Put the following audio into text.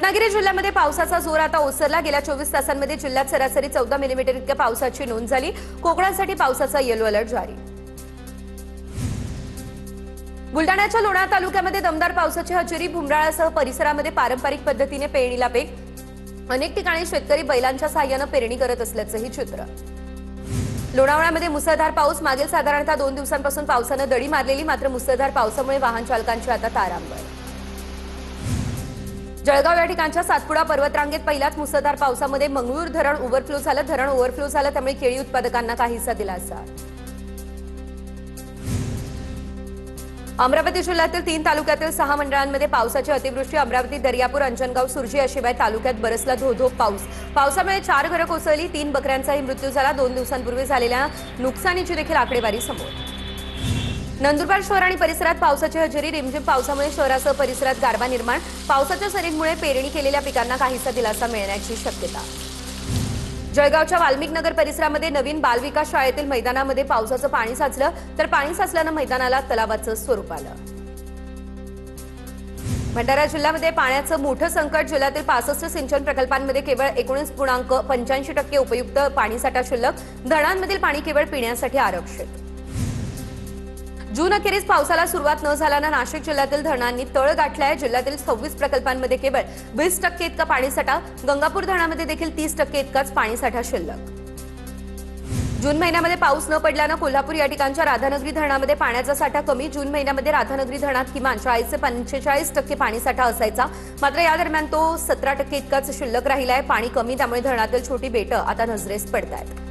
रत्नागिरी जिल्ह्यामध्ये पावसाचा जोर आता ओसरला। गेल्या 24 तासांमध्ये जिल्ह्यात सरासरी 14 मिलीमीटर इतक्या पावसाची नोंद झाली। कोकणासाठी पावसाचा येलो अलर्ट जारी। बुलढाण्याच्या लोणार तालुक्यामध्ये दमदार पावसाची हजेरी। भुमराळासह परिसरामध्ये पारंपरिक पद्धतीने पेरणीला पेग। अनेक ठिकाणी शेतकरी बैलांच्या साहाय्याने पेरणी करत असल्याचंही चित्र। लोणावळ्यामध्ये मुसळधार पाऊस। मागील साधारणतः 2 दिवसांपासून पावसाने दडी मारलेली, मात्र मुसळधार पावसामुळे वाहन चालकांची आता तारांबळ। जळगाव या ठिकाणच्या सातपुडा पर्वतरांगेत पहिल्याच मुसळधार पावसामध्ये मंगळूर धरण ओव्हरफ्लो झालं। धरण ओव्हरफ्लो झालं त्यामुळे केळी उत्पादकांना काहीसा दिलासा। अमरावती जिल्ह्यातील 3 तालुक्यातील 6 मंडळांमध्ये पावसाची अतिवृष्टी। अमरावती, दर्यापूर, अंजनगाव, सुरजी याशिवाय तालुक्यात बरसला धोधो पाऊस। पावसामुळे 4 घरं कोसळली, 3 बकऱ्यांचाही मृत्यू झाला। 2 दिवसांपूर्वी झालेल्या नुकसानीची देखील आकडेवारी समोर। नंदुरबार शहर आणि परिसरात पावसाची हजेरी। रिमझिम पावसामुळे शहरासह परिसरात गारवा निर्माण। पावसाच्या सरींमुळे पेरणी केलेल्या पिकांना काहीसा दिलासा मिळण्याची शक्यता। जळगावच्या वाल्मिक नगर परिसरामध्ये नवीन बालविकास शाळेतील मैदानामध्ये पावसाचं पाणी साचलं, तर पाणी साचल्यानं मैदानाला तलावाचं स्वरूप आलं। भंडारा जिल्ह्यामध्ये पाण्याचं मोठं संकट। जिल्ह्यातील 65 सिंचन प्रकल्पांमध्ये केवळ 19.85% उपयुक्त पाणीसाठा शिल्लक। धरणांमधील पाणी केवळ पिण्यासाठी आरक्षित। जून अखेरीस पावसाला सुरुवात न झाल्यानं नाशिक जिल्ह्यातील धरणांनी तळ गाठलाय। जिल्ह्यातील 26 प्रकल्पांमध्ये केवळ 20% इतका पाणीसाठा। गंगापूर धरणामध्ये देखील 30% इतकाच पाणीसाठा शिल्लक। जून महिन्यामध्ये पाऊस न पडल्यानं कोल्हापूर या ठिकाणच्या राधानगरी धरणामध्ये पाण्याचा साठा कमी। जून महिन्यामध्ये राधानगरी धरणात किमान 40 ते 45% पाणीसाठा असायचा, मात्र या दरम्यान तो 17% इतकाच शिल्लक राहिलाय। पाणी कमी, त्यामुळे धरणातील छोटी बेटं आता नजरेस पडतायत।